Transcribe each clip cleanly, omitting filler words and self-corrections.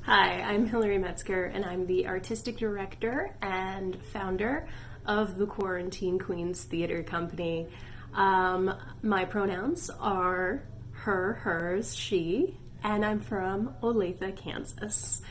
Hi, I'm Hilary Metzger, and I'm the artistic director and founder of the Quarantine Queens Theater Company. My pronouns are her, hers, she, and I'm from Olathe, Kansas.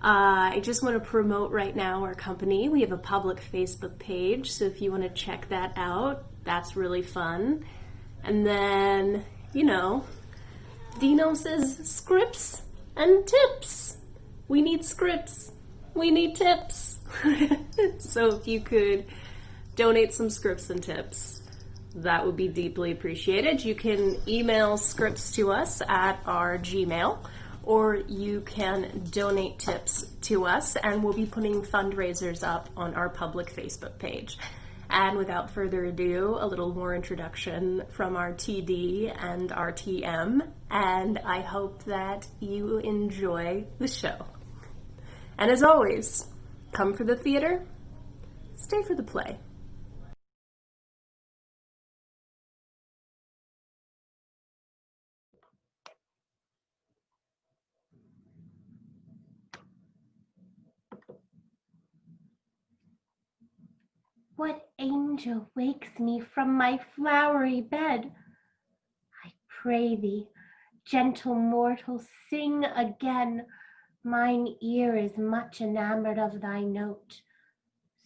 I just want to promote right now our company. We have a public Facebook page, so if you want to check that out, that's really fun. And then, Dino says scripts and tips. We need scripts. We need tips. So if you could donate some scripts and tips, that would be deeply appreciated. You can email scripts to us at our Gmail, or you can donate tips to us, and we'll be putting fundraisers up on our public Facebook page. And without further ado, a little more introduction from our TD and our TM, and I hope that you enjoy the show. And as always, come for the theater, stay for the play. What angel wakes me from my flowery bed? I pray thee, gentle mortal, sing again. Mine ear is much enamored of thy note.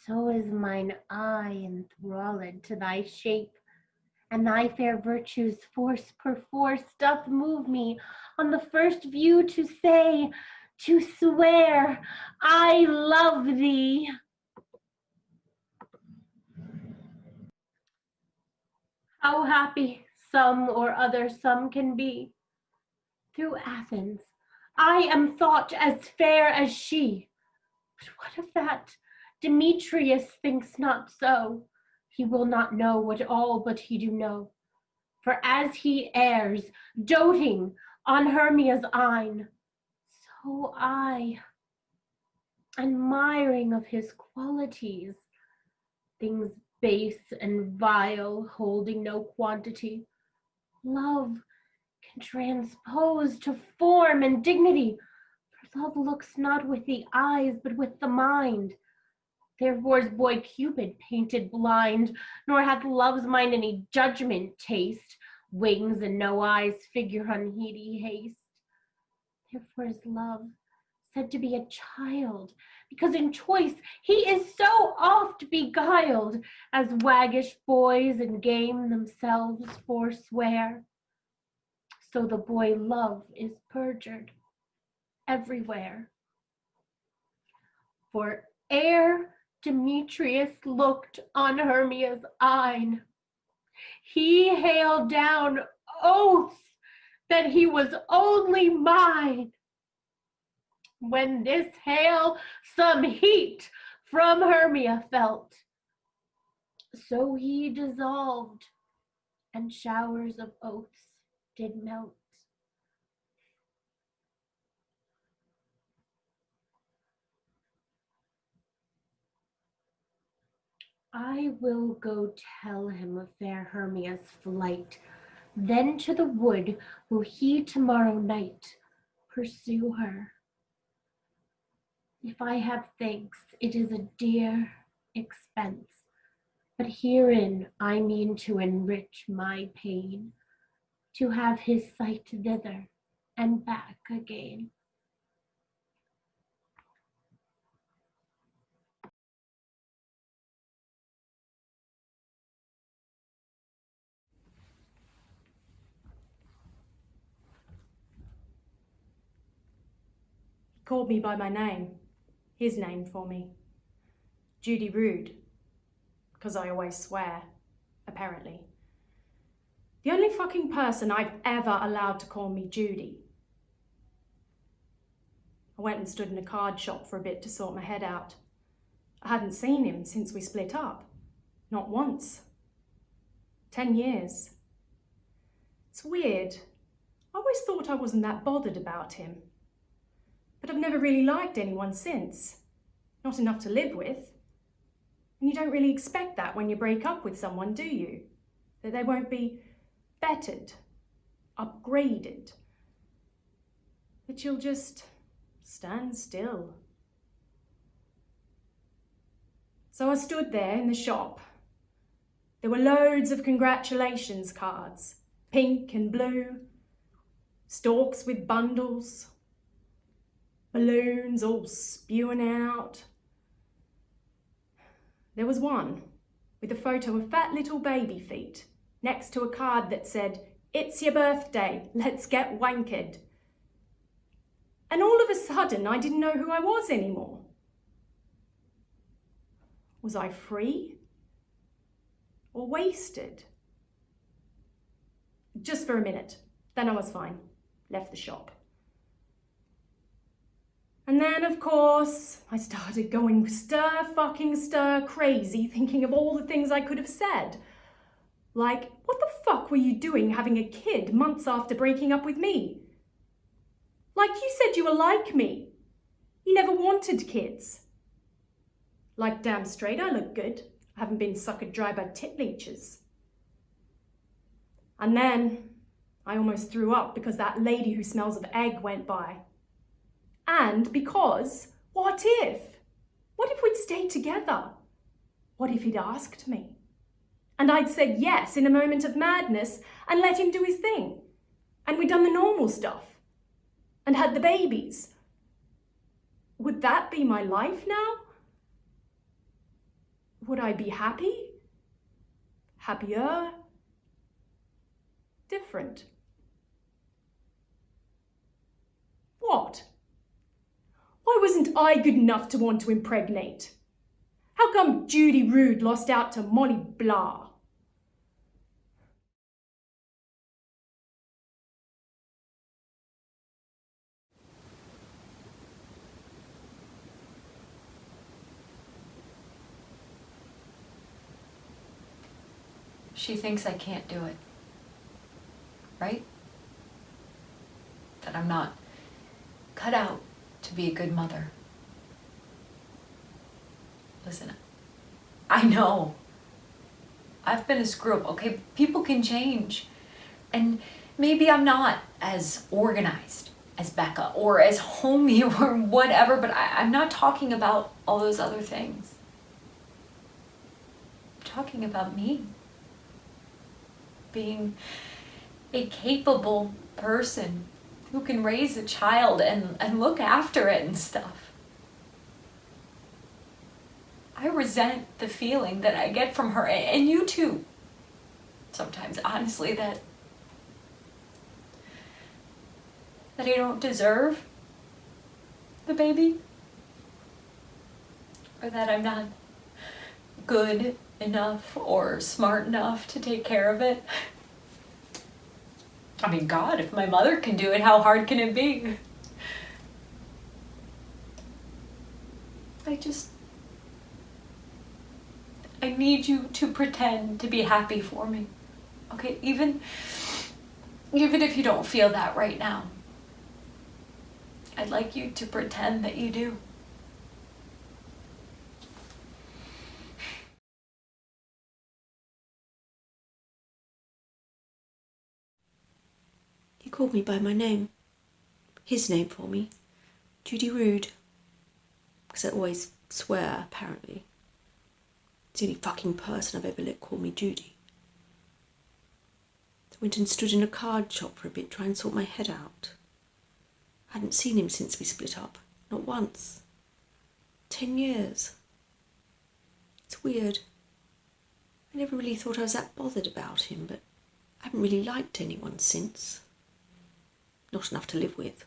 So is mine eye enthralled to thy shape, and thy fair virtues force perforce doth move me on the first view to say, to swear, I love thee. How happy some or other some can be. Through Athens, I am thought as fair as she. But what of that? Demetrius thinks not so. He will not know what all but he do know. For as he errs, doting on Hermia's eyne, so I, admiring of his qualities, things base and vile, holding no quantity, love can transpose to form and dignity, for love looks not with the eyes, but with the mind. Therefore is boy Cupid painted blind, nor hath love's mind any judgment taste, wings and no eyes, figure unheedy haste. Therefore is love said to be a child, because in choice he is so oft beguiled, as waggish boys in game themselves forswear. So the boy love is perjured everywhere. For ere Demetrius looked on Hermia's eyne, he hailed down oaths that he was only mine. When this hail some heat from Hermia felt, so he dissolved, and showers of oaths did melt. I will go tell him of fair Hermia's flight, then to the wood will he tomorrow night pursue her. If I have thanks, it is a dear expense, but herein I mean to enrich my pain, to have his sight thither and back again. He called me by my name, his name for me. Judy Rude, because I always swear, apparently. The only fucking person I've ever allowed to call me Judy. I went and stood in a card shop for a bit to sort my head out. I hadn't seen him since we split up. Not once. 10 years. It's weird. I always thought I wasn't that bothered about him. But I've never really liked anyone since. Not enough to live with. And you don't really expect that when you break up with someone, do you? That they won't be bettered, upgraded. That you'll just stand still. So I stood there in the shop. There were loads of congratulations cards, pink and blue, stalks with bundles, balloons all spewing out. There was one with a photo of fat little baby feet next to a card that said, "It's your birthday, let's get wanked." And all of a sudden, I didn't know who I was anymore. Was I free or wasted? Just for a minute, then I was fine, left the shop. And then, of course, I started going stir crazy, thinking of all the things I could have said. Like, what the fuck were you doing having a kid months after breaking up with me? Like, you said you were like me. You never wanted kids. Like, damn straight I look good. I haven't been suckered dry by tit leeches. And then I almost threw up because that lady who smells of egg went by. And because, what if? What if we'd stayed together? What if he'd asked me? And I'd said yes in a moment of madness and let him do his thing. And we'd done the normal stuff. And had the babies. Would that be my life now? Would I be happy? Happier? Different? What? Why wasn't I good enough to want to impregnate? How come Judy Rude lost out to Molly Blah? She thinks I can't do it, right? That I'm not cut out to be a good mother. Listen, I know. I've been a screw up, okay? People can change. And maybe I'm not as organized as Becca or as homey or whatever, but I'm not talking about all those other things. I'm talking about me. Being a capable person who can raise a child and look after it and stuff. I resent the feeling that I get from her, and you too. Sometimes, honestly, that I don't deserve the baby. Or that I'm not good enough or smart enough to take care of it. I mean, God, if my mother can do it, how hard can it be? I need you to pretend to be happy for me. Okay, even if you don't feel that right now. I'd like you to pretend that you do. He called me by my name. His name for me. Judy Rude. Because I always swear, apparently. It's the only fucking person I've ever let call me Judy. I went and stood in a card shop for a bit, trying to sort my head out. I hadn't seen him since we split up. Not once. 10 years. It's weird. I never really thought I was that bothered about him, but I haven't really liked anyone since. Not enough to live with.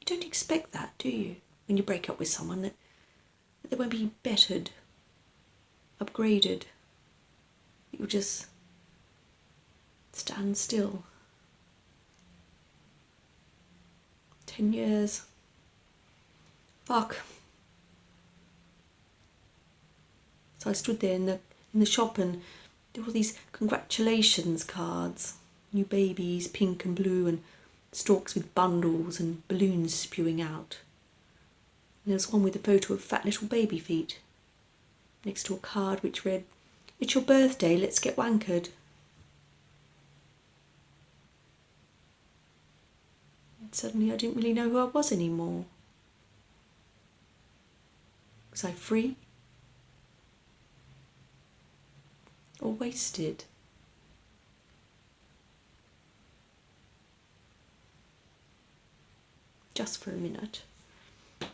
You don't expect that, do you? When you break up with someone, that they won't be bettered, upgraded. That you'll just stand still. 10 years. Fuck. So I stood there in the shop and there were all these congratulations cards. New babies, pink and blue, and stalks with bundles and balloons spewing out. And there was one with a photo of fat little baby feet, next to a card which read, "It's your birthday, let's get wankered." And suddenly I didn't really know who I was anymore. Was I free? Or wasted? Just for a minute.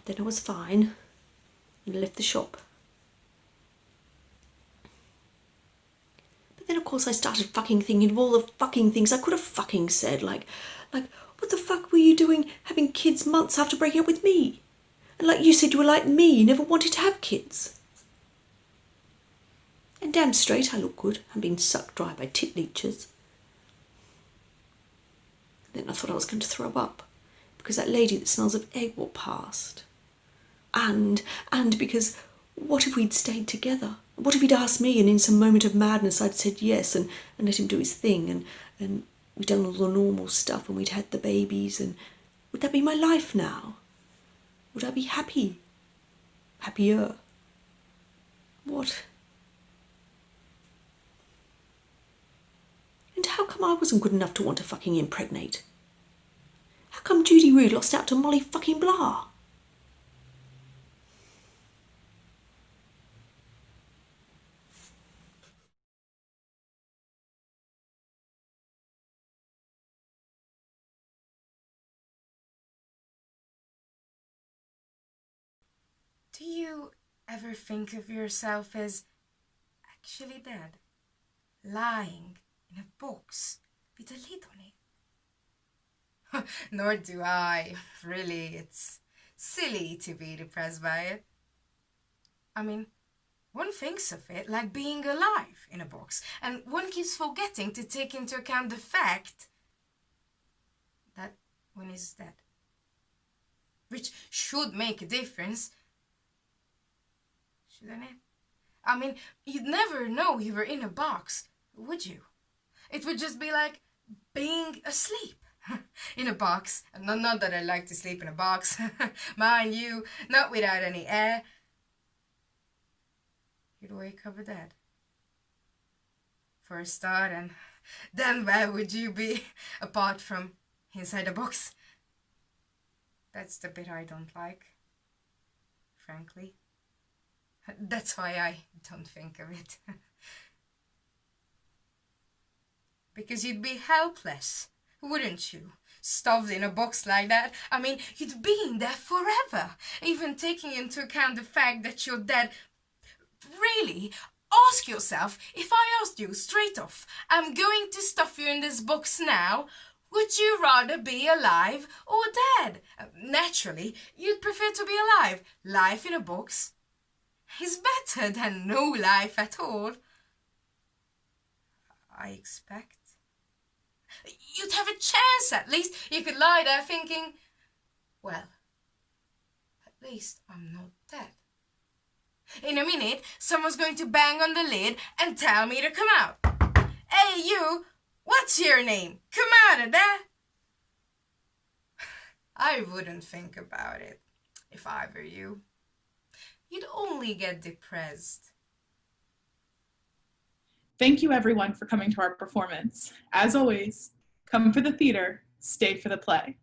Then I was fine and left the shop. But then of course I started fucking thinking of all the fucking things I could have fucking said, like, what the fuck were you doing having kids months after breaking up with me? And like you said, you were like me, you never wanted to have kids. And damn straight I look good. I'm being sucked dry by tit leeches. Then I thought I was going to throw up, because that lady that smells of egg walked past. And because what if we'd stayed together? What if he'd asked me and in some moment of madness I'd said yes and let him do his thing and we'd done all the normal stuff and we'd had the babies, and would that be my life now? Would I be happy? Happier? What? And how come I wasn't good enough to want to fucking impregnate? How come Judy Rude lost out to Molly fucking Blah? Do you ever think of yourself as actually dead? Lying in a box with a lid on it? Nor do I. Really, it's silly to be depressed by it. I mean, one thinks of it like being alive in a box, and one keeps forgetting to take into account the fact that one is dead. Which should make a difference, shouldn't it? I mean, you'd never know you were in a box, would you? It would just be like being asleep in a box. Not that I like to sleep in a box, mind you, not without any air. You'd wake up dead. For a start, and then where would you be apart from inside a box? That's the bit I don't like, frankly. That's why I don't think of it. Because you'd be helpless, wouldn't you? Stuffed in a box like that. I mean, you'd be in there forever, even taking into account the fact that you're dead. Really, ask yourself, if I asked you straight off, I'm going to stuff you in this box now, would you rather be alive or dead? Naturally, you'd prefer to be alive. Life in a box is better than no life at all, I expect. You'd have a chance at least. You could lie there thinking, well, at least I'm not dead. In a minute, someone's going to bang on the lid and tell me to come out. Hey, you, what's your name? Come out of there. I wouldn't think about it if I were you. You'd only get depressed. Thank you everyone for coming to our performance. As always, come for the theater, stay for the play.